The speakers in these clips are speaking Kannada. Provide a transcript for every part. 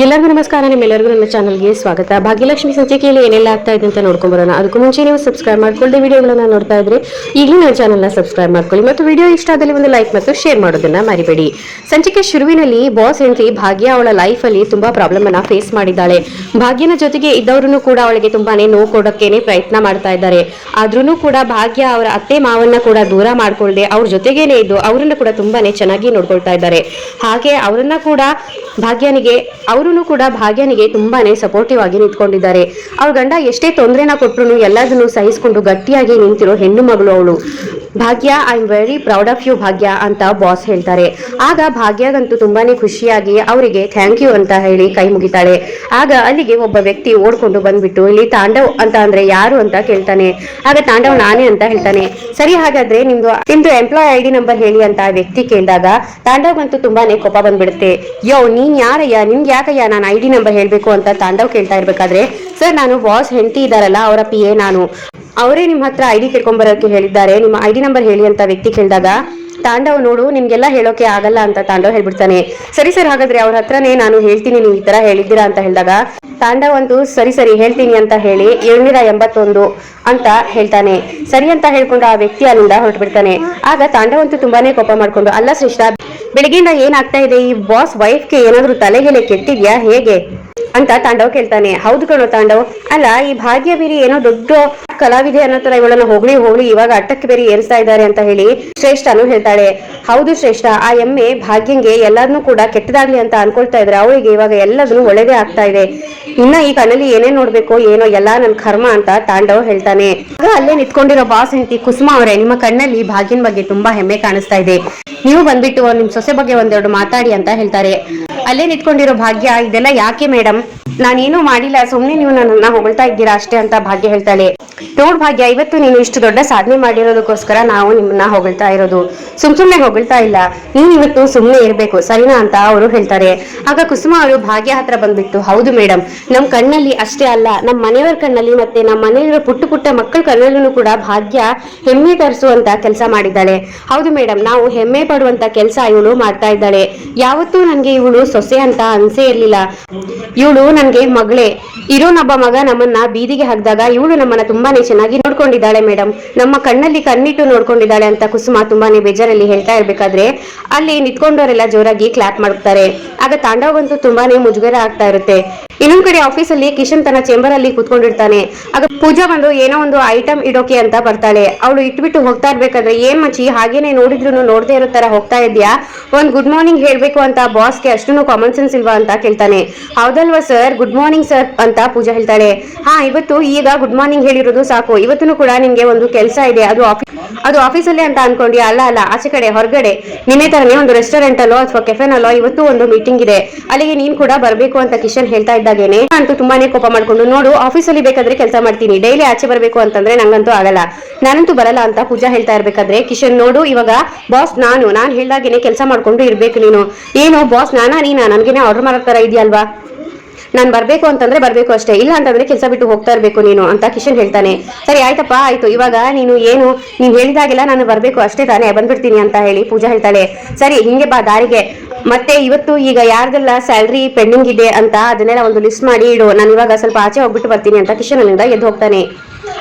ಎಲ್ಲರಿಗೂ ನಮಸ್ಕಾರ. ನಿಮ್ಮೆಲ್ಲರಿಗೂ ನನ್ನ ಚಾನಲ್ಗೆ ಸ್ವಾಗತ. ಭಾಗ್ಯಲಕ್ಷ್ಮಿ ಸಂಚಿಕೆಯಲ್ಲಿ ಏನೆಲ್ಲ ಆಗ್ತಾ ಇದೆ ಅಂತ ನೋಡ್ಕೊಂಡ್ ಬರೋಣ. ಅದಕ್ಕೂ ಮುಂಚೆ ನೀವು ಸಬ್ಸ್ಕ್ರೈಬ್ ಮಾಡ್ಕೊಳ್ಳಿ, ವಿಡಿಯೋಗಳನ್ನ ನೋಡ್ತಾ ಇದ್ರೆ ಈಗಲೂ ನನ್ನ ಚಾನಲ್ನ ಸಬ್ಸ್ಕ್ರೈಬ್ ಮಾಡ್ಕೊಳ್ಳಿ ಮತ್ತು ವಿಡಿಯೋ ಇಷ್ಟ ಆದಲ್ಲಿ ಒಂದು ಲೈಕ್ ಮತ್ತು ಶೇರ್ ಮಾಡೋದನ್ನ ಮರಿಬೇಡಿ. ಸಂಚಿಕೆ ಶುರುವಿನಲ್ಲಿ ಬಾಸ್ ಹೆಂಡತಿ ಭಾಗ್ಯ ಅವಳ ಲೈಫ್ ಅಲ್ಲಿ ತುಂಬಾ ಪ್ರಾಬ್ಲಮ್ ಅನ್ನ ಫೇಸ್ ಮಾಡಿದ್ದಾಳೆ. ಭಾಗ್ಯನ ಜೊತೆಗೆ ಇದ್ದವರನ್ನು ಕೂಡ ಅವಳಿಗೆ ತುಂಬಾನೇ ನೋವು ಕೊಡೋಕೆನೆ ಪ್ರಯತ್ನ ಮಾಡ್ತಾ ಇದ್ದಾರೆ. ಆದ್ರೂ ಕೂಡ ಭಾಗ್ಯ ಅವರ ಅತ್ತೆ ಮಾವನ್ನ ಕೂಡ ದೂರ ಮಾಡ್ಕೊಳ್ಳದೆ ಅವ್ರ ಜೊತೆಗೇನೆ ಇದ್ದು ಅವರನ್ನು ಕೂಡ ತುಂಬಾನೇ ಚೆನ್ನಾಗಿ ನೋಡ್ಕೊಳ್ತಾ ಇದ್ದಾರೆ. ಹಾಗೆ ಅವರನ್ನ ಕೂಡ ಭಾಗ್ಯನಿಗೆ ತುಂಬಾನೇ ಸಪೋರ್ಟಿವ್ ಆಗಿ ನಿಂತ್ಕೊಂಡಿದ್ದಾರೆ. ಅವ್ರ ಗಂಡ ಎಷ್ಟೇ ತೊಂದರೆನ ಕೊಟ್ಟರು ಎಲ್ಲದನ್ನು ಸಹಿಸಿಕೊಂಡು ಗಟ್ಟಿಯಾಗಿ ನಿಂತಿರೋ ಹೆಣ್ಣು ಮಗಳು ಅವಳು. Bhagya, I am very proud of you Bhagya ಅಂತ ಬಾಸ್ ಹೇಳ್ತಾರೆ. ಆಗ ಭಾಗ್ಯಗಂತೂ ತುಂಬಾನೇ ಖುಷಿಯಾಗಿ ಅವರಿಗೆ ಥ್ಯಾಂಕ್ ಯು ಅಂತ ಹೇಳಿ ಕೈ ಮುಗಿತಾಳೆ. ಆಗ ಅಲ್ಲಿಗೆ ಒಬ್ಬ ವ್ಯಕ್ತಿ ಓಡ್ಕೊಂಡು ಬಂದ್ಬಿಟ್ಟು ಇಲ್ಲಿ ತಾಂಡವ್ ಅಂತ ಅಂದ್ರೆ ಯಾರು ಅಂತ ಕೇಳ್ತಾನೆ. ಆಗ ತಾಂಡವ್ ನಾನೇ ಅಂತ ಹೇಳ್ತಾನೆ. ಸರಿ, ಹಾಗಾದ್ರೆ ನಿಮ್ದು ಎಂಪ್ಲಾಯ್ ಐಡಿ ನಂಬರ್ ಹೇಳಿ ಅಂತ ಆ ವ್ಯಕ್ತಿ ಕೇಳಿದಾಗ ತಾಂಡವ್ಗಂತೂ ತುಂಬಾನೇ ಕೋಪ ಬಂದ್ಬಿಡುತ್ತೆ. ನೀನ್ ಯಾರಯ್ಯ, ನಿಮ್ಗೆ ಯಾಕಯ್ಯ ನಾನು ಐಡಿ ನಂಬರ್ ಹೇಳ್ಬೇಕು ಅಂತ ತಾಂಡವ್ ಕೇಳ್ತಾ ಇರ್ಬೇಕಾದ್ರೆ, ಸರ್ ನಾನು ಬಾಸ್ ಹೆಂಡತಿ ಇದಾರಲ್ಲ ಅವರ PA ನಾನು, ಅವರೇ ನಿಮ್ಮ ಹತ್ರ ಐಡಿ ಕೇಳ್ಕೊಂಡ್ ಬರೋಕೆ ಹೇಳಿದ್ದಾರೆ, ನಿಮ್ಮ ಐಡಿ ನಂಬರ್ ಹೇಳಿ ಅಂತ ವ್ಯಕ್ತಿ ಕೇಳಿದಾಗ ತಾಂಡವ್ ನೋಡು ನಿಮ್ಗೆಲ್ಲ ಹೇಳೋಕೆ ಆಗಲ್ಲ ಅಂತ ತಾಂಡವ್ ಹೇಳ್ಬಿಡ್ತಾನೆ. ಸರಿ ಸರ್, ಹಾಗಾದ್ರೆ ಅವ್ರ ಹತ್ರನೇ ನಾನು ಹೇಳ್ತೀನಿ ನೀವು ಈ ತರ ಹೇಳಿದ್ದೀರಾ ಅಂತ ಹೇಳಿದಾಗ ತಾಂಡವ್ ಅಂತೂ ಸರಿ ಹೇಳ್ತೀನಿ ಅಂತ ಹೇಳಿ 781 ಅಂತ ಹೇಳ್ತಾನೆ. ಸರಿ ಅಂತ ಹೇಳ್ಕೊಂಡು ಆ ವ್ಯಕ್ತಿ ಅಲ್ಲಿಂದ ಹೊರಟು ಬಿಡ್ತಾನೆ. ಆಗ ತಾಂಡವ್ ಅಂತೂ ತುಂಬಾನೇ ಕೋಪ ಮಾಡ್ಕೊಂಡು, ಅಲ್ಲ ಶ್ರೇಷ್ಠ, ಬೆಳಗ್ಗೆಯಿಂದ ಏನಾಗ್ತಾ ಇದೆ, ಈ ಬಾಸ್ ವೈಫ್ಗೆ ಏನಾದ್ರೂ ತಲೆಗೆಲೆ ಕೆಟ್ಟಿದ್ಯಾ ಹೇಗೆ ಅಂತ ತಾಂಡವ್ ಕೇಳ್ತಾನೆ. ಹೌದು ಕಣೋ ತಾಂಡವ್, ಅಲ್ಲ ಈ ಭಾಗ್ಯ ಬೇರೆ ಏನೋ ದೊಡ್ಡ ಕಲಾವಿದೆ ಅನ್ನೋ ತರ ಇವಳನ್ನ ಹೋಗ್ಲಿ ಇವಾಗ ಅಟ್ಟಕ್ಕೆ ಬೇರೆ ಏರಿಸ್ತಾ ಇದ್ದಾರೆ ಅಂತ ಹೇಳಿ ಶ್ರೇಷ್ಠನು ಹೇಳ್ತಾಳೆ. ಹೌದು ಶ್ರೇಷ್ಠ, ಆ ಎಮ್ಮೆ ಭಾಗ್ಯಂಗೆ ಎಲ್ಲಾದ್ನೂ ಕೂಡ ಕೆಟ್ಟದಾಗ್ಲಿ ಅಂತ ಅನ್ಕೊಳ್ತಾ ಇದ್ರೆ ಅವಳಿಗೆ ಇವಾಗ ಎಲ್ಲದನ್ನು ಒಳ್ಳೇದೇ ಆಗ್ತಾ ಇದೆ. ಇನ್ನ ಈ ಕಣ್ಣಲ್ಲಿ ಏನೇನ್ ನೋಡ್ಬೇಕು ಏನೋ ಎಲ್ಲಾ ನನ್ ಕರ್ಮ ಅಂತ ತಾಂಡವ್ ಹೇಳ್ತಾನೆ. ಆಗ ಅಲ್ಲೇ ನಿಂತ್ಕೊಂಡಿರೋ ಬಾಸ್ ಹೆಂಡತಿ ಕುಸುಮ ಅವರೇ, ನಿಮ್ಮ ಕಣ್ಣಲ್ಲಿ ಭಾಗ್ಯನ್ ಬಗ್ಗೆ ತುಂಬಾ ಹೆಮ್ಮೆ ಕಾಣಿಸ್ತಾ ಇದೆ, ನೀವು ಬಂದ್ಬಿಟ್ಟು ನಿಮ್ ಸೊಸೆ ಬಗ್ಗೆ ಒಂದೆರಡು ಮಾತಾಡಿ ಅಂತ ಹೇಳ್ತಾರೆ. ಅಲ್ಲೇ ನಿಂತ್ಕೊಂಡಿರೋ ಭಾಗ್ಯ, ಇದೆಲ್ಲ ಯಾಕೆ ಮೇಡಮ್, ನಾನೇನು ಮಾಡಿಲ್ಲ, ಸುಮ್ನೆ ನೀವು ನನ್ನನ್ನ ಹೊಗಳ್ತಾ ಇದ್ದೀರಾ ಅಷ್ಟೇ ಅಂತ ಭಾಗ್ಯ ಹೇಳ್ತಾಳೆ. ನೋಡ್ ಭಾಗ್ಯ, ಇವತ್ತು ನೀನು ಇಷ್ಟು ದೊಡ್ಡ ಸಾಧನೆ ಮಾಡಿರೋದಕ್ಕೋಸ್ಕರ ನಾವು ನಿಮ್ಮನ್ನ ಹೊಗಳ್ತಾ ಇರೋದು, ಸುಮ್ನೆ ಹೊಗಳ್ತಾ ಇಲ್ಲ, ನೀನ್ ಇವತ್ತು ಸುಮ್ನೆ ಇರ್ಬೇಕು ಸರಿನಾ ಅಂತ ಅವರು ಹೇಳ್ತಾರೆ. ಆಗ ಕುಸುಮ ಅವರು ಭಾಗ್ಯ ಹತ್ರ ಬಂದ್ಬಿಟ್ಟು, ಹೌದು ಮೇಡಮ್, ನಮ್ ಕಣ್ಣಲ್ಲಿ ಅಷ್ಟೇ ಅಲ್ಲ, ನಮ್ಮ ಮನೆಯವರ ಕಣ್ಣಲ್ಲಿ ಮತ್ತೆ ನಮ್ಮ ಮನೆಯಲ್ಲಿರೋ ಪುಟ್ಟ ಮಕ್ಕಳ ಕಣ್ಣಲ್ಲೂ ಕೂಡ ಭಾಗ್ಯ ಹೆಮ್ಮೆ ತರಿಸುವಂತ ಕೆಲಸ ಮಾಡಿದ್ದಾಳೆ. ಹೌದು ಮೇಡಮ್, ನಾವು ಹೆಮ್ಮೆ ಪಡುವಂತ ಕೆಲಸ ಇವಳು ಮಾಡ್ತಾ ಇದ್ದಾಳೆ. ಯಾವತ್ತೂ ನನ್ಗೆ ಇವಳು ಸೊಸೆ ಅಂತ ಅನ್ಸೇ ಇರ್ಲಿಲ್ಲ, ಇವಳು ನನ್ಗೆ ಮಗಳೇ. ಇರೋನೊಬ್ಬ ಮಗ ನಮ್ಮನ್ನ ಬೀದಿಗೆ ಹಾಕಿದಾಗ ಇವಳು ನಮ್ಮನ್ನ ತುಂಬಾನೇ ಚೆನ್ನಾಗಿ ನೋಡ್ಕೊಂಡಿದ್ದಾಳೆ ಮೇಡಮ್, ನಮ್ಮ ಕಣ್ಣಲ್ಲಿ ಕಣ್ಣಿಟ್ಟು ನೋಡ್ಕೊಂಡಿದ್ದಾಳೆ ಅಂತ ಕುಸುಮ ತುಂಬಾನೇ ಬೇಜಾರಲ್ಲಿ ಹೇಳ್ತಾ ಇರ್ಬೇಕಾದ್ರೆ ಅಲ್ಲಿ ನಿಂತ್ಕೊಂಡವರೆಲ್ಲ ಜೋರಾಗಿ ಕ್ಲಾಪ್ ಮಾಡ್ತಾರೆ. ಆಗ ತಾಂಡವ್ಗಂತೂ ತುಂಬಾನೇ ಮುಜುಗರ ಆಗ್ತಾ ಇರುತ್ತೆ. ಇನ್ನೊಂದ್ ಕಡೆ ಆಫೀಸಲ್ಲಿ ಕಿಶನ್ ತನ್ನ ಚೇಂಬರ್ ಅಲ್ಲಿ ಕೂತ್ಕೊಂಡಿರ್ತಾನೆ. ಆಗ ಪೂಜಾ ಬಂದು ಏನೋ ಒಂದು ಐಟಮ್ ಇಡೋಕೆ ಅಂತ ಬರ್ತಾಳೆ. ಅವಳು ಇಟ್ಬಿಟ್ಟು ಹೋಗ್ತಾ ಇರ್ಬೇಕಾದ್ರೆ, ಏನ್ ಮಚ್ಚಿ ಹಾಗೇನೆ ನೋಡಿದ್ರು ನೋಡದೆ ಇರೋ ತರ ಹೋಗ್ತಾ ಇದ್ಯಾ, ಒಂದ್ ಗುಡ್ ಮಾರ್ನಿಂಗ್ ಹೇಳ್ಬೇಕು ಅಂತ ಬಾಸ್ಗೆ ಅಷ್ಟೊಂದು ಕಾಮನ್ ಸೆನ್ಸ್ ಇಲ್ವಾ ಅಂತ ಕೇಳ್ತಾನೆ. ಹೌದಲ್ವಾ ಸರ್, ಗುಡ್ ಮಾರ್ನಿಂಗ್ ಸರ್ ಅಂತ ಪೂಜಾ ಹೇಳ್ತಾಳೆ. ಇವತ್ತು ಈಗ ಗುಡ್ ಮಾರ್ನಿಂಗ್ ಹೇಳಿರೋದು ಸಾಕು, ಇವತ್ತು ಕೂಡ ನಿಮ್ಗೆ ಒಂದು ಕೆಲಸ ಇದೆ, ಅದು ಆಫೀಸಲ್ಲಿ ಅಂತ ಅನ್ಕೊಂಡಿ, ಅಲ್ಲ ಆಚೆ ಕಡೆ ಹೊರಗಡೆ ನಿನ್ನೆ ತರನೇ ಒಂದು ರೆಸ್ಟೋರೆಂಟ್ ಅಲ್ಲೋ ಅಥವಾ ಕೆಫೆನಲ್ಲೋ ಇವತ್ತು ಒಂದು ಮೀಟಿಂಗ್ ಇದೆ, ಅಲ್ಲಿಗೆ ನೀನ್ ಕೂಡ ಬರ್ಬೇಕು ಅಂತ ಕಿಶನ್ ಹೇಳ್ತಾ ಇದ್ದಾಗೇನೆ ಅಂತೂ ತುಂಬಾನೇ ಕೋಪ ಮಾಡ್ಕೊಂಡು, ನೋಡು ಆಫೀಸಲ್ಲಿ ಬೇಕಾದ್ರೆ ಕೆಲಸ ಮಾಡ್ತೀನಿ, ಡೈಲಿ ಆಚೆ ಬರ್ಬೇಕು ಅಂತಂದ್ರೆ ನಂಗಂತೂ ಆಗಲ್ಲ, ನಾನಂತೂ ಬರಲ್ಲ ಅಂತ ಪೂಜಾ ಹೇಳ್ತಾ ಇರ್ಬೇಕಾದ್ರೆ ಕಿಶನ್, ನೋಡು ಇವಾಗ ಬಾಸ್ ನಾನು ಹೇಳ್ದಾಗೇನೆ ಕೆಲಸ ಮಾಡ್ಕೊಂಡು ಇರ್ಬೇಕು, ನೀನು ಏನು ಬಾಸ್ ನೀನಾ ನನ್ಗೇನೆ ಆರ್ಡರ್ ಮಾಡೋ ತರ ಇದೆಯಲ್ವಾ, ನಾನ್ ಬರ್ಬೇಕು ಅಂತಂದ್ರೆ ಬರ್ಬೇಕು ಅಷ್ಟೇ, ಇಲ್ಲ ಅಂತಂದ್ರೆ ಕೆಲಸ ಬಿಟ್ಟು ಹೋಗ್ತಾ ಇರ್ಬೇಕು ನೀನು ಅಂತ ಕಿಶನ್ ಹೇಳ್ತಾನೆ. ಸರಿ ಆಯ್ತಪ್ಪ ಆಯ್ತು, ಇವಾಗ ನೀನು ಹೇಳಿದಾಗೆಲ್ಲ ನಾನು ಬರ್ಬೇಕು ಅಷ್ಟೇ ತಾನೇ, ಬಂದ್ಬಿಡ್ತೀನಿ ಅಂತ ಹೇಳಿ ಪೂಜಾ ಹೇಳ್ತಾಳೆ. ಸರಿ ಹಿಂಗೆ ಬಾ ದಾರಿಗೆ, ಮತ್ತೆ ಇವತ್ತು ಈಗ ಯಾರ್ದೆಲ್ಲ ಸ್ಯಾಲ್ರಿ ಪೆಂಡಿಂಗ್ ಇದೆ ಅಂತ ಅದನ್ನೆಲ್ಲ ಒಂದು ಲಿಸ್ಟ್ ಮಾಡಿ ಇಡು, ನಾನು ಇವಾಗ ಸ್ವಲ್ಪ ಆಚೆ ಹೋಗ್ಬಿಟ್ಟು ಬರ್ತೀನಿ ಅಂತ ಕಿಶನ್ ಅಲ್ಲಿಂದ ಎದ್ದು ಹೋಗ್ತಾನೆ.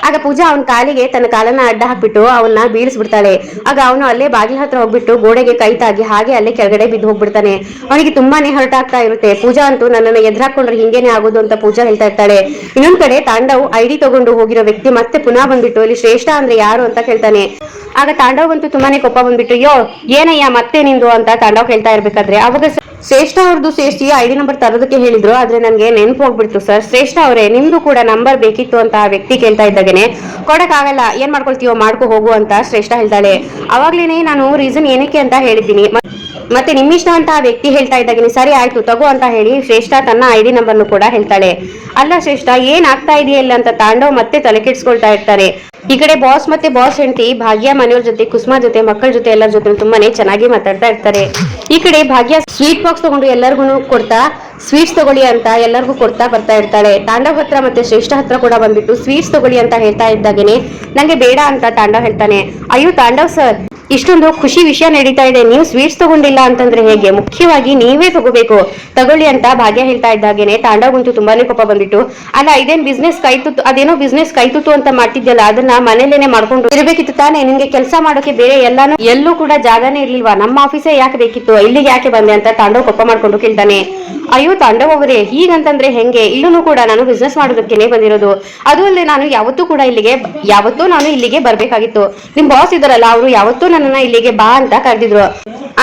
ಆಗ ಪೂಜಾ ಅವನ ಕಾಲಿಗೆ ತನ್ನ ಕಾಲನ್ನ ಅಡ್ಡ ಹಾಕ್ಬಿಟ್ಟು ಅವನ್ನ ಬೀಳಿಸ್ಬಿಡ್ತಾಳೆ. ಆಗ ಅವನು ಅಲ್ಲೇ ಬಾಗಿಲ ಹತ್ರ ಹೋಗ್ಬಿಟ್ಟು ಗೋಡೆಗೆ ಕೈ ತಾಗಿ ಹಾಗೆ ಅಲ್ಲೇ ಕೆಳಗಡೆ ಬಿದ್ದು ಹೋಗ್ಬಿಡ್ತಾನೆ. ಅವನಿಗೆ ತುಂಬಾನೇ ಹರ್ಟ್ ಆಗ್ತಾ ಇರುತ್ತೆ. ಪೂಜಾ ಅಂತೂ ನನ್ನನ್ನು ಎದುರಾಕೊಂಡ್ರೆ ಹಿಂಗೇನೆ ಆಗೋದು ಅಂತ ಪೂಜಾ ಹೇಳ್ತಾ ಇರ್ತಾಳೆ. ಇನ್ನೊಂದ್ ಕಡೆ ತಾಂಡವ್ ಐಡಿ ತಗೊಂಡು ಹೋಗಿರೋ ವ್ಯಕ್ತಿ ಮತ್ತೆ ಪುನಃ ಬಂದ್ಬಿಟ್ಟು ಇಲ್ಲಿ ಶ್ರೇಷ್ಠ ಅಂದ್ರೆ ಯಾರು ಅಂತ ಕೇಳ್ತಾನೆ. ಆಗ ತಾಂಡವ್ ಅಂತೂ ತುಂಬಾನೇ ಕೋಪ ಬಂದ್ಬಿಟ್ಟು, ಏನಯ್ಯ ಮತ್ತೆ ನಿಂದು ಅಂತ ತಾಂಡವ್ ಹೇಳ್ತಾ ಇರ್ಬೇಕಾದ್ರೆ ಅವಾಗ ಶ್ರೇಷ್ಠ ಅವ್ರದ್ದು ಸೇರಿಸಿ ಐಡಿ ನಂಬರ್ ತರೋದಕ್ಕೆ ಹೇಳಿದ್ರು, ಆದ್ರೆ ನನ್ಗೆ ನೆನಪು ಹೋಗ್ಬಿಡ್ತು ಸರ್. ಶ್ರೇಷ್ಠ ಅವರೇ, ನಿಮ್ದು ಕೂಡ ನಂಬರ್ ಬೇಕಿತ್ತು ಅಂತ ಆ ವ್ಯಕ್ತಿ ಕೇಳ್ತಾ ಇದ್ದಾಗೇನೆ, ಕೊಡಕ್ಕಾಗಲ್ಲ, ಏನ್ ಮಾಡ್ಕೊಳ್ತೀವೋ ಮಾಡ್ಕೊ ಹೋಗು ಅಂತ ಶ್ರೇಷ್ಠ ಹೇಳ್ತಾಳೆ. ಅವಾಗ್ಲೇನೆ ನಾನು ರೀಸನ್ ಏನಕ್ಕೆ ಅಂತ ಹೇಳಿದ್ದೀನಿ, ಮತ್ತೆ ನಿಮ್ಮಿಷ್ಟ ಅಂತ ಆ ವ್ಯಕ್ತಿ ಹೇಳ್ತಾ ಇದ್ದಾಗೇನೆ ಸರಿ ಆಯ್ತು ತಗೋ ಅಂತ ಹೇಳಿ ಶ್ರೇಷ್ಠ ತನ್ನ ಐಡಿ ನಂಬರ್ನು ಕೂಡ ಹೇಳ್ತಾಳೆ. ಅಲ್ಲ ಶ್ರೇಷ್ಠ, ಏನ್ ಆಗ್ತಾ ಇದೆಯಲ್ಲ ಅಂತ ತಾಂಡವ್ ಮತ್ತೆ ತಲೆ ಕೆಡ್ಸ್ಕೊಳ್ತಾ ಇರ್ತಾರೆ. ಈ ಕಡೆ ಬಾಸ್ ಮತ್ತೆ ಬಾಸ್ ಹೆಂಡತಿ ಭಾಗ್ಯ ಮನೆಯವ್ರ ಜೊತೆ, ಕುಸುಮಾ ಜೊತೆ, ಮಕ್ಕಳ ಜೊತೆ ಎಲ್ಲರ ಜೊತೆ ತುಂಬಾನೇ ಚೆನ್ನಾಗಿ ಮಾತಾಡ್ತಾ ಇರ್ತಾರೆ. ಈ ಕಡೆ ಭಾಗ್ಯ ಸ್ವೀಟ್ ಬಾಕ್ಸ್ ತಗೊಂಡು ಎಲ್ಲರಿಗೂ ಕೊಡ್ತಾ, ಸ್ವೀಟ್ಸ್ ತಗೊಳ್ಳಿ ಅಂತ ಎಲ್ಲರಿಗೂ ಕೊಡ್ತಾ ಬರ್ತಾ ಇರ್ತಾಳೆ. ತಾಂಡವ್ ಹತ್ರ ಮತ್ತೆ ಶ್ರೇಷ್ಠ ಹತ್ರ ಕೂಡ ಬಂದ್ಬಿಟ್ಟು ಸ್ವೀಟ್ಸ್ ತಗೊಳ್ಳಿ ಅಂತ ಹೇಳ್ತಾ ಇದ್ದಾಗೇನೆ ನಂಗೆ ಬೇಡ ಅಂತ ತಾಂಡವ್ ಹೇಳ್ತಾನೆ. ಅಯ್ಯೋ ತಾಂಡವ್ ಸರ್, ಇಷ್ಟೊಂದು ಖುಷಿ ವಿಷಯ ನಡೀತಾ ಇದೆ, ನೀವು ಸ್ವೀಟ್ಸ್ ತಗೊಂಡಿಲ್ಲ ಅಂತಂದ್ರೆ ಹೇಗೆ, ಮುಖ್ಯವಾಗಿ ನೀವೇ ತಗೋಬೇಕು, ತಗೊಳ್ಳಿ ಅಂತ ಭಾಗ್ಯ ಹೇಳ್ತಾ ಇದ್ದಾಗೇನೆ ತಾಂಡವಂತೂ ತುಂಬಾನೇ ಕೋಪ ಬಂದಿತ್ತು. ಅಲ್ಲ ಇದೇನ್ ಬಿಸ್ನೆಸ್ ಕೈತುತ್ತು, ಅದೇನೋ ಬಿಸ್ನೆಸ್ ಕೈತುತ್ತು ಅಂತ ಮಾಡ್ತಿದ್ಯಲ್ಲ, ಅದನ್ನ ಮನೇಲೇನೆ ಮಾಡ್ಕೊಂಡು ಇರ್ಬೇಕಿತ್ತು ತಾನೇ, ನಿನ್ಗೆ ಕೆಲಸ ಮಾಡೋಕೆ ಬೇರೆ ಎಲ್ಲೂ ಕೂಡ ಜಾಗನೇ ಇರ್ಲಿಲ್ವಾ, ನಮ್ಮ ಆಫೀಸೇ ಯಾಕೆ ಬೇಕಿತ್ತು, ಇಲ್ಲಿಗೆ ಯಾಕೆ ಬಂದೆ ಅಂತ ತಾಂಡವ್ ಕೋಪ ಮಾಡ್ಕೊಂಡು ಕೇಳ್ತಾನೆ. ಅಯ್ಯೋ ತಾಂಡವ್ ಅವರೇ, ಹೀಗಂತಂದ್ರೆ ಹೆಂಗೆ, ಇಲ್ಲೂ ಕೂಡ ನಾನು ಬಿಸ್ನೆಸ್ ಮಾಡೋದಕ್ಕೇನೆ ಬಂದಿರೋದು, ಅದು ಅಲ್ಲದೆ ನಾನು ಯಾವತ್ತೂ ನಾನು ಇಲ್ಲಿಗೆ ಬರ್ಬೇಕಾಗಿತ್ತು, ನಿಮ್ ಬಾಸ್ ಇದಾರಲ್ಲ ಅವರು ಯಾವತ್ತೂ ನನ್ನನ್ನ ಇಲ್ಲಿಗೆ ಬಾ ಅಂತ ಕರೆದಿದ್ರು,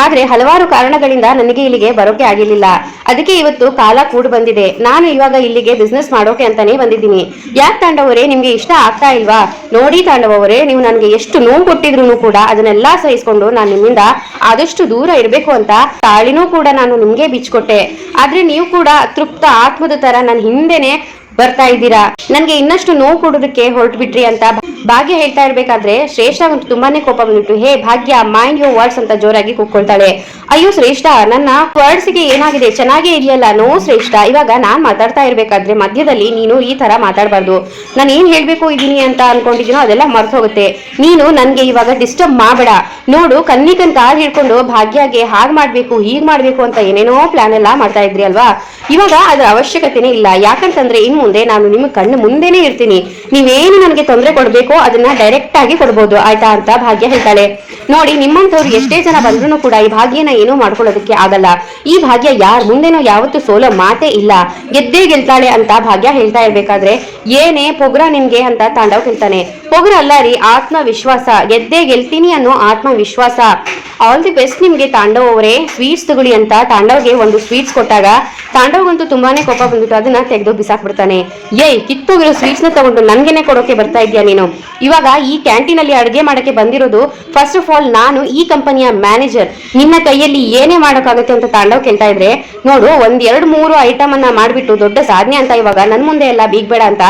ಆದ್ರೆ ಹಲವಾರು ಕಾರಣಗಳಿಂದ ನನಗೆ ಇಲ್ಲಿಗೆ ಬರೋಕೆ ಆಗಿರ್ಲಿಲ್ಲ, ಅದಕ್ಕೆ ಇವತ್ತು ಕಾಲ ಕೂಡ್ ಬಂದಿದೆ, ನಾನು ಇವಾಗ ಇಲ್ಲಿಗೆ ಬಿಸ್ನೆಸ್ ಮಾಡೋಕೆ ಅಂತಾನೆ ಬಂದಿದ್ದೀನಿ. ಯಾಕೆ ತಾಂಡವರೇ, ನಿಮ್ಗೆ ಇಷ್ಟ ಆಗ್ತಾ ಇಲ್ವಾ? ನೋಡಿ ತಾಂಡವರೇ, ನೀವು ನನಗೆ ಎಷ್ಟು ನೋವು ಕೊಟ್ಟಿದ್ರು ಕೂಡ ಅದನ್ನೆಲ್ಲ ಸಹಿಸ್ಕೊಂಡು ನಾನು ನಿಮ್ಮಿಂದ ಆದಷ್ಟು ದೂರ ಇರಬೇಕು ಅಂತ ತಾಳಿನೂ ಕೂಡ ನಾನು ನಿಮ್ಗೆ ಬಿಚ್ಕೊಟ್ಟೆ, ಆದ್ರೆ ನೀವು ಕೂಡ ತೃಪ್ತ ಆತ್ಮದ ತರ ನನ್ನ ಹಿಂದೆನೆ ಬರ್ತಾ ಇದ್ದೀರಾ, ನನ್ಗೆ ಇನ್ನಷ್ಟು ನೋವು ಕೊಡೋದಕ್ಕೆ ಹೊರಟು ಬಿಟ್ರಿ ಅಂತ ಭಾಗ್ಯ ಹೇಳ್ತಾ ಇರ್ಬೇಕಾದ್ರೆ ಶ್ರೇಷ್ಠ ಒಂದು ತುಂಬಾನೇ ಕೋಪ ಬಂದ್ಬಿಟ್ಟು, ಹೇ ಭಾಗ್ಯ, ಮೈಂಡ್ ಯೋರ್ ವರ್ಡ್ಸ್ ಅಂತ ಜೋರಾಗಿ ಕೂಗ್ಕೊಳ್ತಾಳೆ. ಅಯ್ಯೋ ಶ್ರೇಷ್ಠ, ನನ್ನ ವರ್ಡ್ಸ್ ಗೆ ಏನಾಗಿದೆ, ಚೆನ್ನಾಗೇ ಇದೆಯಲ್ಲ. ನೋ ಶ್ರೇಷ್ಠ, ಇವಾಗ ನಾನ್ ಮಾತಾಡ್ತಾ ಇರ್ಬೇಕಾದ್ರೆ ಮಧ್ಯದಲ್ಲಿ ನೀನು ಈ ತರ ಮಾತಾಡಬಾರ್ದು, ನಾನು ಏನ್ ಹೇಳ್ಬೇಕು ಇದೀನಿ ಅಂತ ಅನ್ಕೊಂಡಿದ್ದೀನೋ ಅದೆಲ್ಲ ಮರ್ತು ಹೋಗುತ್ತೆ, ನೀನು ನನ್ಗೆ ಇವಾಗ ಡಿಸ್ಟರ್ಬ್ ಮಾಡಬೇಡ. ನೋಡು, ಕನ್ನಿಕನ್ ಕಾಲ್ ಹಿಡ್ಕೊಂಡು ಭಾಗ್ಯಗೆ ಹಾಗ್ ಮಾಡ್ಬೇಕು ಹೀಗ್ ಮಾಡ್ಬೇಕು ಅಂತ ಏನೇನೋ ಪ್ಲಾನ್ ಎಲ್ಲ ಮಾಡ್ತಾ ಇದ್ರಿ ಅಲ್ವಾ, ಇವಾಗ ಅದ್ರ ಅವಶ್ಯಕತೆನೇ ಇಲ್ಲ, ಯಾಕಂತಂದ್ರೆ ಇನ್ ಮುಂದೆ ನಾನು ನಿಮ್ಮ ಕಣ್ಣು ಮುಂದೆನೆ ಇರ್ತೀನಿ, ನೀವೇನು ನನಗೆ ತೊಂದರೆ ಕೊಡ್ಬೇಕೋ ಅದನ್ನ ಡೈರೆಕ್ಟ್ ಆಗಿ ಕೊಡ್ಬೋದು, ಆಯ್ತಾ ಅಂತ ಭಾಗ್ಯ ಹೇಳ್ತಾಳೆ. ನೋಡಿ, ನಿಮ್ಮಂತವ್ರು ಎಷ್ಟೇ ಜನ ಬಂದ್ರು ಕೂಡ ಈ ಭಾಗ್ಯನ ಏನೂ ಮಾಡ್ಕೊಳ್ಳೋದಕ್ಕೆ ಆಗಲ್ಲ, ಈ ಭಾಗ್ಯ ಯಾರ ಮುಂದೆನೂ ಯಾವತ್ತೂ ಸೋಲೋ ಮಾತೇ ಇಲ್ಲ, ಗೆದ್ದೇ ಗೆಲ್ತಾಳೆ ಅಂತ ಭಾಗ್ಯ ಹೇಳ್ತಾ ಇರ್ಬೇಕಾದ್ರೆ, ಏನೇ ಪೊಗ್ರ ನಿನ್ಗೆ ಅಂತ ತಾಂಡವ್ ಹೇಳ್ತಾನೆ. ಪೊಗ್ರ ಅಲ್ಲ ರೀ, ಆತ್ಮವಿಶ್ವಾಸ, ಗೆದ್ದೇ ಗೆಲ್ತೀನಿ ಅನ್ನೋ ಆತ್ಮವಿಶ್ವಾಸ. ಆಲ್ ದಿ ಬೆಸ್ಟ್ ನಿಮ್ಗೆ ತಾಂಡವ್ ಅವರೇ, ಸ್ವೀಟ್ಸ್ ತಗೊಳ್ಳಿ ಅಂತ ತಾಂಡವ್ಗೆ ಒಂದು ಸ್ವೀಟ್ಸ್ ಕೊಟ್ಟಾಗ ತಾಂಡವ್ಗಂತೂ ತುಂಬಾನೇ ಕೋಪ ಬಂದ್ಬಿಟ್ಟು ಅದನ್ನ ತೆಗೆದು ಬಿಸಾಕ್ಬಿಡ್ತಾನೆ. ಏಯ್, ಕಿತ್ತೋಗಿರೋ ಸ್ವೀಟ್ಸ್ ನ ತಗೊಂಡು ನನ್ಗೆನೆ ಕೊಡೋಕೆ ಬರ್ತಾ ಇದ್ಯಾ ನೀನು? ಇವಾಗ ಈ ಕ್ಯಾಂಟೀನ್ ಅಲ್ಲಿ ಅಡುಗೆ ಮಾಡಕ್ಕೆ ಬಂದಿರೋದು ಫಸ್ಟ್ ಆಫ್ ಆಲ್ ನಾನು ಈ ಕಂಪನಿಯ ಮ್ಯಾನೇಜರ್, ನಿನ್ನ ಕೈಯಲ್ಲಿ ಏನೇ ಮಾಡೋಕ್ಕಾಗುತ್ತೆ ಅಂತ ತಾಂಡವ್ ಕೇಳ್ತಾ ಇದ್ರೆ, ನೋಡು, 1-2-3 ಐಟಮ್ ಅನ್ನ ಮಾಡ್ಬಿಟ್ಟು ದೊಡ್ಡ ಸಾಧನೆ ಅಂತ ಇವಾಗ ನನ್ ಮುಂದೆ ಎಲ್ಲ ಬೀಗ್ಬೇಡ ಅಂತ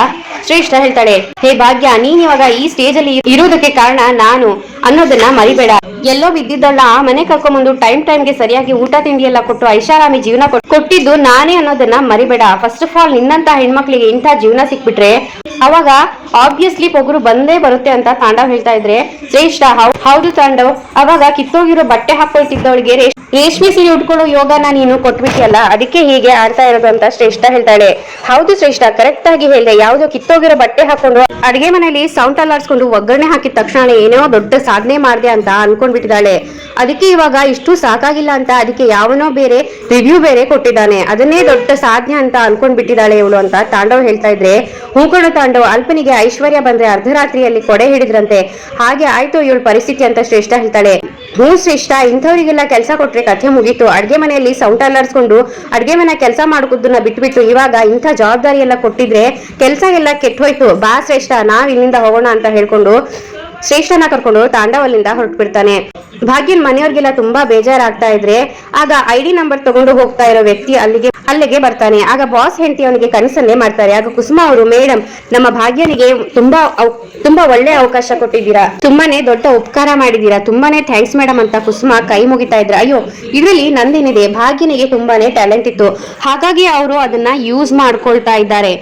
ಶ್ರೇಷ್ಠ ಹೇಳ್ತಾಳೆ. ಹೇ ಭಾಗ್ಯ, ನೀನ್ ಇವಾಗ ಈ ಸ್ಟೇಜ್ ಅಲ್ಲಿ ಇರೋದಕ್ಕೆ ಕಾರಣ ನಾನು ಅನ್ನೋದನ್ನ ಮರಿಬೇಡ. ಎಲ್ಲೋ ಬಿದ್ದಿದ್ದಲ್ಲ ಆ ಮನೆ ಕರ್ಕೊಂಡ್ಬಂದು ಟೈಮ್ಗೆ ಸರಿಯಾಗಿ ಊಟ ತಿಂಡಿ ಎಲ್ಲ ಕೊಟ್ಟು ಐಷಾರಾಮಿ ಜೀವನ ಕೊಟ್ಟಿದ್ದು ನಾನೇ ಅನ್ನೋದನ್ನ ಮರಿಬೇಡ. ಫಸ್ಟ್ ಆಫ್ ಆಲ್ ನಿನ್ನಂತ ಹೆಣ್ಮಕ್ಳಿಗೆ ಇಂಥ ಜೀವನ ಸಿಕ್ಬಿಟ್ರೆ ಅವಾಗ ಆಬ್ವಿಯಸ್ಲಿ ಪೊಗರು ಬಂದೇ ಬರುತ್ತೆ ಅಂತ ತಾಂಡವ್ ಹೇಳ್ತಾ ಇದ್ರೆ, ಶ್ರೇಷ್ಠ, ಹೌದು ತಾಂಡವ್, ಅವಾಗ ಕಿತ್ತೋಗಿರೋ ಬಟ್ಟೆ ಹಾಕೊಳ್ತಿದ್ದವಳಿಗೆ ರೇಷ್ಮೆ ಸೀರೆ ಉಟ್ಕೊಳ್ಳೋ ಯೋಗನ ನೀನು ಕೊಟ್ಬಿಟ್ಟಿಯಲ್ಲ, ಅದಕ್ಕೆ ಹೀಗೆ ಆಡ್ತಾ ಇರೋದು ಅಂತ ಶ್ರೇಷ್ಠ ಹೇಳ್ತಾಳೆ. ಹೌದು ಶ್ರೇಷ್ಠ, ಕರೆಕ್ಟ್ ಆಗಿ ಹೇಳ್ದೆ, ಯಾವ್ದೋ ಕಿತ್ತೋಗಿರೋ ಬಟ್ಟೆ ಹಾಕೊಂಡು ಅಡಿಗೆ ಮನೆಯಲ್ಲಿ ಸೌಂಡ್ ಅಲ್ಲಾಡ್ಸ್ಕೊಂಡು ಒಗ್ಗರಣೆ ಹಾಕಿದ ತಕ್ಷಣ ಏನೋ ದೊಡ್ಡ ಸಾಧನೆ ಮಾಡಿದೆ ಅಂತ ಅನ್ಕೊಂಡ್ಬಿಟ್ಟಿದ್ದಾಳೆ, ಅದಕ್ಕೆ ಇವಾಗ ಇಷ್ಟು ಸಾಕಾಗಿಲ್ಲ ಅಂತ ಅದಕ್ಕೆ ಯಾವನೋ ಬೇರೆ ರಿವ್ಯೂ ಬೇರೆ ಕೊಟ್ಟಿದ್ದಾನೆ, ಅದನ್ನೇ ದೊಡ್ಡ ಸಾಧನೆ ಅಂತ ಅನ್ಕೊಂಡ್ಬಿಟ್ಟಿದ್ದಾಳೆ ಇವಳು ಅಂತ ತಾಂಡವ್ ಹೇಳ್ತಾ ಇದ್ರೆ, ಹೂಕಣು ತಾಂಡವ್, ಅಲ್ಪನಿಗೆ ಐಶ್ವರ್ಯ ಬಂದ್ರೆ ಅರ್ಧರಾತ್ರಿಯಲ್ಲಿ ಕೊಡೆ ಹಿಡಿದ್ರಂತೆ, ಹಾಗೆ ಆಯ್ತು ಇವಳು ಪರಿಸ್ಥಿತಿ ಅಂತ ಶ್ರೇಷ್ಠ ಹೇಳ್ತಾಳೆ. ಹ್ಞೂ ಶ್ರೇಷ್ಠ, ಇಂಥವ್ರಿಗೆಲ್ಲ ಕೆಲಸ ಕೊಟ್ರೆ ಕಥೆ ಮುಗೀತು, ಅಡ್ಗೆ ಮನೆಯಲ್ಲಿ ಸೌಂಡ್ ಅಲ್ಲಾಡ್ಸ್ಕೊಂಡು ಅಡ್ಗೆ ಮನೆ ಕೆಲಸ ಮಾಡೋದನ್ನ ಬಿಟ್ಬಿಟ್ಟು ಇವಾಗ ಇಂಥ ಜವಾಬ್ದಾರಿ ಎಲ್ಲ ಕೊಟ್ಟಿದ್ರೆ ಕೆಲಸ ಎಲ್ಲ ಕೆಟ್ಟೋಯ್ತು, ಬಾ ಶ್ರೇಷ್ಠ ನಾವ್ ಇಲ್ಲಿಂದ ಹೋಗೋಣ ಅಂತ ಹೇಳ್ಕೊಂಡು ಶ್ರೇಷ್ಠನ ಕರ್ಕೊಂಡು ತಾಂಡವ್ ಅಲ್ಲಿಂದ ಹೊರಟು ಬಿಡ್ತಾನೆ. ಭಾಗ್ಯನ್ ಮನೆಯವ್ರಿಗೆಲ್ಲ ತುಂಬಾ ಬೇಜಾರಾಗ್ತಾ ಇದ್ರೆ ಆಗ ID ನಂಬರ್ ತಗೊಂಡು ಹೋಗ್ತಾ ಇರೋ ವ್ಯಕ್ತಿ ಅಲ್ಲಿಗೆ ಬರ್ತಾನೆ. ಆಗ ಬಾಸ್ ಹೆಂಡತಿ ಅವನಿಗೆ ಕನಸನ್ನೇ ಮಾಡ್ತಾರೆ. ಆಗ ಕುಸುಮ ಅವರು, ಮೇಡಮ್, ನಮ್ಮ ಭಾಗ್ಯನಿಗೆ ತುಂಬಾ ಒಳ್ಳೆ ಅವಕಾಶ ಕೊಟ್ಟಿದ್ದೀರಾ, ತುಂಬಾನೇ ದೊಡ್ಡ ಉಪಕಾರ ಮಾಡಿದೀರಾ, ತುಂಬಾನೇ ಥ್ಯಾಂಕ್ಸ್ ಮೇಡಮ್ ಅಂತ ಕುಸುಮ ಕೈ ಮುಗಿತಾ ಇದ್ರೆ, ಅಯ್ಯೋ ಇದರಲ್ಲಿ ನಂದೇನಿದೆ, ಭಾಗ್ಯನಿಗೆ ತುಂಬಾನೇ ಟ್ಯಾಲೆಂಟ್ ಇತ್ತು, ಹಾಗಾಗಿ ಅವರು ಅದನ್ನ ಯೂಸ್ ಮಾಡ್ಕೊಳ್ತಾ ಇದ್ದಾರೆ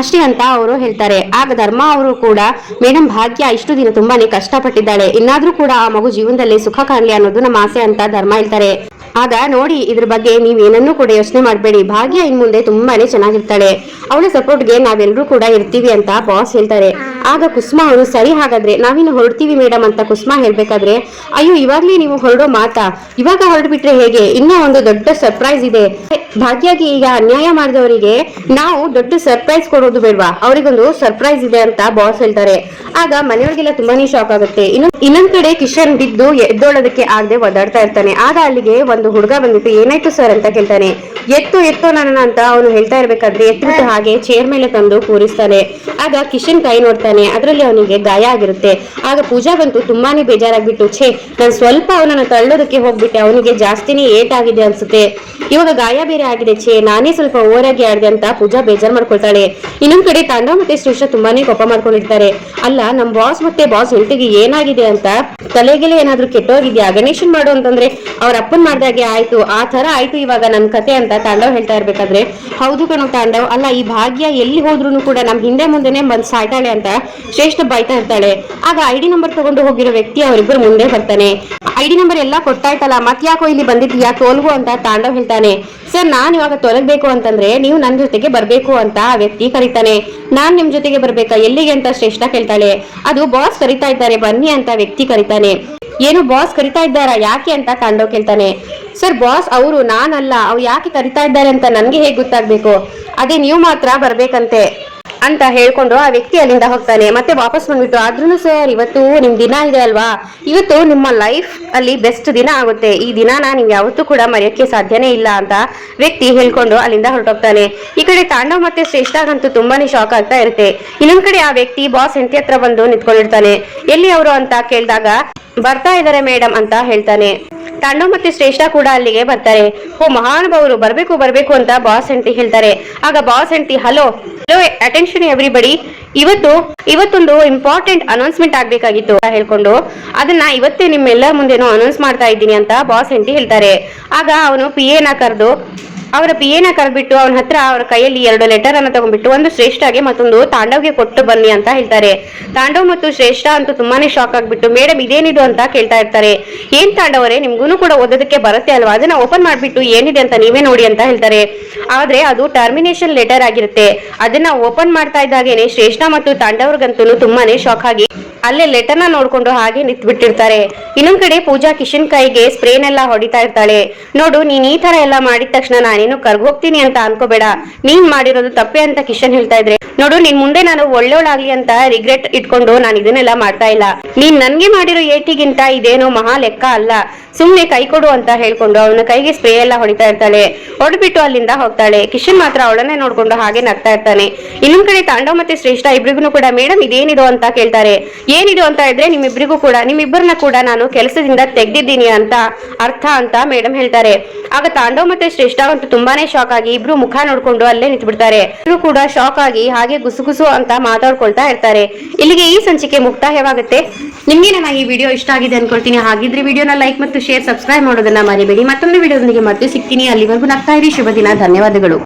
ಅಷ್ಟೇ ಅಂತ ಅವರು ಹೇಳ್ತಾರೆ. ಆಗ ಧರ್ಮ ಅವರು ಕೂಡ, ಮೇಡಮ್, ಭಾಗ್ಯ ಇಷ್ಟು ದಿನ ತುಂಬಾನೇ ಕಷ್ಟಪಟ್ಟಿದ್ದಾಳೆ, ಇನ್ನಾದ್ರೂ ಕೂಡ ಆ ಮಗು ಜೀವನದಲ್ಲಿ ಸುಖ ಕಾಣಲಿ ಅನ್ನೋದು ನಮ್ಮ ಆಸೆ ಅಂತ ಧರ್ಮ ಹೇಳ್ತಾರೆ. ಆಗ ನೋಡಿ, ಇದ್ರ ಬಗ್ಗೆ ನೀವೇನನ್ನೂ ಕೂಡ ಯೋಚನೆ ಮಾಡಬೇಡಿ, ಭಾಗ್ಯ ಇನ್ ಮುಂದೆ ತುಂಬಾನೇ ಚೆನ್ನಾಗಿರ್ತಾಳೆ, ಅವಳ ಸಪೋರ್ಟ್ಗೆ ನಾವೆಲ್ಲರೂ ಕೂಡ ಇರ್ತೀವಿ ಅಂತ ಬಾಸ್ ಹೇಳ್ತಾರೆ. ಆಗ ಕುಸುಮ ಅವರು, ಸರಿ ಹಾಗಾದ್ರೆ ನಾವಿನ್ನು ಹೊರಡ್ತೀವಿ ಮೇಡಮ್ ಅಂತ ಕುಸುಮ ಹೇಳ್ಬೇಕಾದ್ರೆ, ಅಯ್ಯೋ ಇವಾಗ್ಲೇ ನೀವು ಹೊರಡೋ ಮಾತಾ, ಇವಾಗ ಹೊರಡ್ಬಿಟ್ರೆ ಹೇಗೆ, ಇನ್ನೂ ಒಂದು ದೊಡ್ಡ ಸರ್ಪ್ರೈಸ್ ಇದೆ, ಭಾಗ್ಯಗೆ ಈಗ ಅನ್ಯಾಯ ಮಾಡಿದವರಿಗೆ ನಾವು ದೊಡ್ಡ ಸರ್ಪ್ರೈಸ್ ಕೊಡೋದು ಬೇಡವಾ, ಅವರಿಗೊಂದು ಸರ್ಪ್ರೈಸ್ ಇದೆ ಅಂತ ಬಾಸ್ ಹೇಳ್ತಾರೆ. ಆಗ ಮನೆಯವ್ರಿಗೆಲ್ಲ ತುಂಬಾನೇ ಶಾಕ್ ಆಗುತ್ತೆ. ಇನ್ನೊಂದ್ ಕಡೆ ಕಿಶನ್ ಬಿದ್ದು ಎದ್ದೋಳೋದಕ್ಕೆ ಆಗದೆ ಒದ್ದಾಡ್ತಾ ಇರ್ತಾನೆ. ಆಗ ಅಲ್ಲಿಗೆ ಒಂದು ಹುಡುಗ ಬಂದ್ಬಿಟ್ಟು, ಏನಾಯ್ತು ಸರ್ ಅಂತ ಕೇಳ್ತಾನೆ. ಎತ್ತು ನನ್ನ ಅಂತ ಅವನು ಹೇಳ್ತಾ ಇರ್ಬೇಕಾದ್ರೆ ಎತ್ತಿಬಿಟ್ಟು ಹಾಗೆ ಚೇರ್ ಮೇಲೆ ತಂದು ಕೂರಿಸ್ತಾನೆ. ಆಗ ಕಿಶನ್ ಕೈ ನೋಡ್ತಾನೆ, ಅದರಲ್ಲಿ ಅವನಿಗೆ ಗಾಯ ಆಗಿರುತ್ತೆ. ಆಗ ಪೂಜಾ ಬಂತು ತುಂಬಾನೇ ಬೇಜಾರಾಗ್ಬಿಟ್ಟು, ನಾನು ಸ್ವಲ್ಪ ಅವನನ್ನು ತಳ್ಳೋದಕ್ಕೆ ಹೋಗ್ಬಿಟ್ಟೆ, ಅವನಿಗೆ ಜಾಸ್ತಿನೇ ಏಟ್ ಆಗಿದೆ ಅನ್ಸುತ್ತೆ, ಇವಾಗ ಗಾಯ ಬೇರೆ ಆಗಿದೆ, ನಾನೇ ಸ್ವಲ್ಪ ಓವರ್ ಆಗಿ ಆಡಿದೆ ಅಂತ ಪೂಜಾ ಬೇಜಾರ್ ಮಾಡ್ಕೊಳ್ತಾಳೆ. ಇನ್ನೊಂದ್ ಕಡೆ ತಾಂಡವ್ ಮತ್ತೆ ಶ್ರೇಷ್ಠ ತುಂಬಾನೇ ಕೋಪ ಮಾಡ್ಕೊಂಡಿರ್ತಾರೆ. ಅಲ್ಲ, ನಮ್ ಬಾಸ್ ಮತ್ತೆ ಬಾಸ್ ಹೆಂಡತಿಗೆ ಏನಾಗಿದೆ ಅಂತ, ತಲೆಗೆಲೆ ಏನಾದ್ರೂ ಕೆಟ್ಟೋಗಿದ್ಯಾ, ಗಣೇಶನ್ ಮಾಡು ಅಂತಂದ್ರೆ ಅವ್ರ ಅಪ್ಪನ್ ಮಾಡ್ದ ಹಾಗೆ ಆಯ್ತು, ಆ ತರ ಆಯ್ತು ಇವಾಗ ನನ್ ಕತೆ ಅಂತ ತಾಂಡವ್ ಹೇಳ್ತಾ ಇರ್ಬೇಕಾದ್ರೆ, ಹೌದು ಕಣೋ ತಾಂಡವ್, ಅಲ್ಲ ಈ ಭಾಗ್ಯ ಎಲ್ಲಿ ಹೋದ್ರು ಕೂಡ ನಮ್ ಹಿಂದೆ ಮುಂದೆನೆ ಬಂದ್ ಸಾಯ್ತಾಳೆ ಅಂತ ಶ್ರೇಷ್ಠ ಬೈತಾ ಇರ್ತಾಳೆ. ಆಗ ಐಡಿ ನಂಬರ್ ತಗೊಂಡು ಹೋಗಿರೋ ವ್ಯಕ್ತಿ ಅವರಿಬ್ಬರು ಮುಂದೆ ಬರ್ತಾನೆ. ಐಡಿ ನಂಬರ್ ಎಲ್ಲ ಕೊಟ್ಟಾಯ್ತಲ್ಲ, ಮತ್ ಯಾಕೋ ಇಲ್ಲಿ ಬಂದಿದ್ಯಾ ತೋಲ್ಗು ಅಂತ ತಾಂಡವ್ ಹೇಳ್ತಾನೆ. ಸರ್ ನಾನ್ ಇವಾಗ ತೊಲಗ್ಬೇಕು ಅಂತಂದ್ರೆ ನೀವು ನನ್ ಜೊತೆಗೆ ಬರ್ಬೇಕು ಅಂತ ಆ ವ್ಯಕ್ತಿ ಕರೀತಾನೆ. ನಾನ್ ನಿಮ್ ಜೊತೆಗೆ ಬರ್ಬೇಕಾ, ಎಲ್ಲಿಗೆ ಅಂತ ಶ್ರೇಷ್ಠ ಕೇಳ್ತಾಳೆ. ಅದು ಬಾಸ್ ಕರಿತಾ ಇದ್ದಾರೆ ಬನ್ನಿ ಅಂತ ವ್ಯಕ್ತಿ ಕರೀತಾನೆ. ಏನು ಬಾಸ್ ಕರಿತಾ ಇದ್ದಾರಾ, ಯಾಕೆ ಅಂತ ತಾಂಡವ್ ಕೇಳ್ತಾನೆ. ಸರ್ ಬಾಸ್ ಅವರು, ನಾನಲ್ಲ, ಅವ್ರು ಯಾಕೆ ಕರಿತಾ ಇದ್ದಾರೆ ಅಂತ ನನ್ಗೆ ಹೇಗ್ ಗೊತ್ತಾಗ್ಬೇಕು, ಅದೇ ನೀವು ಮಾತ್ರ ಬರ್ಬೇಕಂತೆ ಅಂತ ಹೇಳ್ಕೊಂಡು ಆ ವ್ಯಕ್ತಿ ಅಲ್ಲಿಂದ ಹೋಗ್ತಾನೆ. ಮತ್ತೆ ವಾಪಸ್ ಬಂದ್ಬಿಟ್ಟು, ಆದ್ರೂ ಸರ್ ಇವತ್ತು ನಿಮ್ ದಿನ ಇದೆ ಅಲ್ವಾ, ಇವತ್ತು ನಿಮ್ಮ ಲೈಫ್ ಅಲ್ಲಿ ಬೆಸ್ಟ್ ದಿನ ಆಗುತ್ತೆ, ಈ ದಿನಾನ ನೀವು ಯಾವತ್ತೂ ಕೂಡ ಮರೆಯೋಕ್ಕೆ ಸಾಧ್ಯನೇ ಇಲ್ಲ ಅಂತ ವ್ಯಕ್ತಿ ಹೇಳ್ಕೊಂಡು ಅಲ್ಲಿಂದ ಹೊರಟೋಗ್ತಾನೆ. ಈ ಕಡೆ ತಾಂಡವ್ ಮತ್ತೆ ಶ್ರೇಷ್ಠಗಂತೂ ತುಂಬಾನೇ ಶಾಕ್ ಆಗ್ತಾ ಇರುತ್ತೆ. ಇನ್ನೊಂದ್ ಕಡೆ ಆ ವ್ಯಕ್ತಿ ಬಾಸ್ ಹೆಂಡತಿ ಹತ್ರ ಬಂದು ನಿಂತ್ಕೊಂಡಿರ್ತಾನೆ. ಎಲ್ಲಿ ಅವರು ಅಂತ ಕೇಳಿದಾಗ ಬರ್ತಾ ಇದಾರೆ ಮೇಡಮ್ ಅಂತ ಹೇಳ್ತಾನೆ. ತಾಂಡವ್ ಮತ್ತೆ ಶ್ರೇಷ್ಠ ಕೂಡ ಅಲ್ಲಿಗೆ ಬರ್ತಾರೆ. ಓ ಮಹಾನುಭಾವರು, ಬರ್ಬೇಕು ಬರ್ಬೇಕು ಅಂತ ಬಾಸ್ ಹೆಂಡತಿ ಹೇಳ್ತಾರೆ. ಆಗ ಬಾಸ್ ಹೆಂಡತಿ, ಹಲೋ ಅಟೆನ್ಷನ್ ಎವ್ರಿಬಡಿ, ಇವತ್ತೊಂದು ಇಂಪಾರ್ಟೆಂಟ್ ಅನೌನ್ಸ್ಮೆಂಟ್ ಆಗ್ಬೇಕಾಗಿತ್ತು ಹೇಳ್ಕೊಂಡು ಅದನ್ನ ಇವತ್ತೇ ನಿಮ್ಮೆಲ್ಲ ಮುಂದೆನೂ ಅನೌನ್ಸ್ ಮಾಡ್ತಾ ಇದ್ದೀನಿ ಅಂತ ಬಾಸ್ ಹೆಂಡತಿ ಹೇಳ್ತಾರೆ. ಆಗ ಅವನು ಅವರ ಪಿ ಎನ ಕರೆದ್ಬಿಟ್ಟು ಅವನ ಹತ್ರ ಅವರ ಕೈಯಲ್ಲಿ 2 ಲೆಟರ್ ಅನ್ನ ತಗೊಂಡ್ಬಿಟ್ಟು ಒಂದು ಶ್ರೇಷ್ಠಗೆ ಮತ್ತೊಂದು ತಾಂಡವ್ಗೆ ಕೊಟ್ಟು ಬನ್ನಿ ಅಂತ ಹೇಳ್ತಾರೆ. ತಾಂಡವ್ ಮತ್ತು ಶ್ರೇಷ್ಠ ಅಂತೂ ತುಂಬಾನೇ ಶಾಕ್ ಆಗ್ಬಿಟ್ಟು, ಮೇಡಮ್ ಇದೇನಿದು ಅಂತ ಕೇಳ್ತಾ ಇರ್ತಾರೆ. ಏನ್ ತಾಂಡವರೇ, ನಿಮ್ಗೂ ಕೂಡ ಓದೋದಕ್ಕೆ ಬರುತ್ತೆ ಅಲ್ವಾ, ಅದನ್ನ ಓಪನ್ ಮಾಡ್ಬಿಟ್ಟು ಏನಿದೆ ಅಂತ ನೀವೇ ನೋಡಿ ಅಂತ ಹೇಳ್ತಾರೆ. ಆದ್ರೆ ಅದು ಟರ್ಮಿನೇಷನ್ ಲೆಟರ್ ಆಗಿರುತ್ತೆ. ಅದನ್ನ ಓಪನ್ ಮಾಡ್ತಾ ಇದ್ದಾಗೇನೆ ಶ್ರೇಷ್ಠ ಮತ್ತು ತಾಂಡವ್ರಿಗಂತೂ ತುಂಬಾನೇ ಶಾಕ್ ಆಗಿ ಅಲ್ಲೇ ಲೆಟರ್ನ ನೋಡ್ಕೊಂಡು ಹಾಗೆ ನಿಂತ್ಬಿಟ್ಟಿರ್ತಾರೆ. ಇನ್ನೊಂದ್ ಕಡೆ ಪೂಜಾ ಕಿಶನ್ ಕೈಗೆ ಸ್ಪ್ರೇನೆಲ್ಲ ಹೊಡಿತಾ ಇರ್ತಾಳೆ. ನೋಡು, ನೀನ್ ಈ ತರ ಎಲ್ಲ ಮಾಡಿದ ತಕ್ಷಣ ನಾನೇನು ಕರ್ಗೋಗ್ತೀನಿ ಅಂತ ಅನ್ಕೋಬೇಡ, ನೀನ್ ಮಾಡಿರೋದು ತಪ್ಪೆ ಅಂತ ಕಿಶನ್ ಹೇಳ್ತಾ ಇದ್ರೆ, ನೋಡು ನಿನ್ ಮುಂದೆ ನಾನು ಒಳ್ಳೆಯವಳಾಗ್ಲಿ ಅಂತ ರಿಗ್ರೆಟ್ ಇಟ್ಕೊಂಡು ನಾನು ಇದನ್ನೆಲ್ಲ ಮಾಡ್ತಾ ಇಲ್ಲ, ನೀನ್ ನನ್ಗೆ ಮಾಡಿರೋ ಏಟಿಗಿಂತ ಇದೇನೋ ಮಹಾ ಲೆಕ್ಕ ಅಲ್ಲ, ಸುಮ್ನೆ ಕೈ ಕೊಡು ಅಂತ ಹೇಳ್ಕೊಂಡು ಅವನ ಕೈಗೆ ಸ್ಪ್ರೇ ಎಲ್ಲ ಹೊಡಿತಾ ಇರ್ತಾಳೆ. ಹೊಡೆದ್ಬಿಟ್ಟು ಅಲ್ಲಿಂದ ಹೋಗ್ತಾಳೆ. ಕಿಶನ್ ಮಾತ್ರ ಅವಳನ್ನೇ ನೋಡ್ಕೊಂಡು ಹಾಗೆ ನಗ್ತಾ ಇರ್ತಾನೆ. ಇನ್ನೊಂದ್ ಕಡೆ ತಾಂಡವ್ ಮತ್ತೆ ಶ್ರೇಷ್ಠ ಇಬ್ರಿಗೂ ಕೂಡ ಮೇಡಮ್ ಇದೇನಿದು ಅಂತ ಕೇಳ್ತಾರೆ. ಏನಿದು ಅಂತ ಇದ್ರೆ ನಿಮ್ಮಿಬ್ಬರನ್ನ ಕೂಡ ನಾನು ಕೆಲಸದಿಂದ ತೆಗ್ದಿದ್ದೀನಿ ಅಂತ ಅರ್ಥ ಅಂತ ಮೇಡಮ್ ಹೇಳ್ತಾರೆ. ಆಗ ತಾಂಡವ್ ಮತ್ತೆ ಶ್ರೇಷ್ಠ ಅಂತೂ ತುಂಬಾನೇ ಶಾಕ್ ಆಗಿ ಇಬ್ರು ಮುಖ ನೋಡ್ಕೊಂಡು ಅಲ್ಲೇ ನಿಂತ್ಬಿಡ್ತಾರೆ. ಇಬ್ರು ಕೂಡ ಶಾಕ್ ಆಗಿ ಹಾಗೆ ಗುಸುಗುಸು ಅಂತ ಮಾತಾಡ್ಕೊಳ್ತಾ ಇರ್ತಾರೆ. ಇಲ್ಲಿಗೆ ಈ ಸಂಚಿಕೆ ಮುಕ್ತಾಯವಾಗುತ್ತೆ. ನಿಮ್ಗೆ ನನ್ನ ಈ ವಿಡಿಯೋ ಇಷ್ಟ ಆಗಿದೆ ಅನ್ಕೊಳ್ತೀನಿ. ಹಾಗಿದ್ರೆ ವಿಡಿಯೋನ ಲೈಕ್ ಮತ್ತು ಶೇರ್, ಸಬ್ಸ್ಕ್ರೈಬ್ ಮಾಡೋದನ್ನ ಮರಿಬೇಡಿ. ಮತ್ತೊಂದು ವಿಡಿಯೋದೊಂದಿಗೆ ಮತ್ತೆ ಸಿಗ್ತೀನಿ. ಅಲ್ಲಿವರೆಗೂ ನಗ್ತಾ ಇರಿ. ಶುಭ ದಿನ. ಧನ್ಯವಾದಗಳು.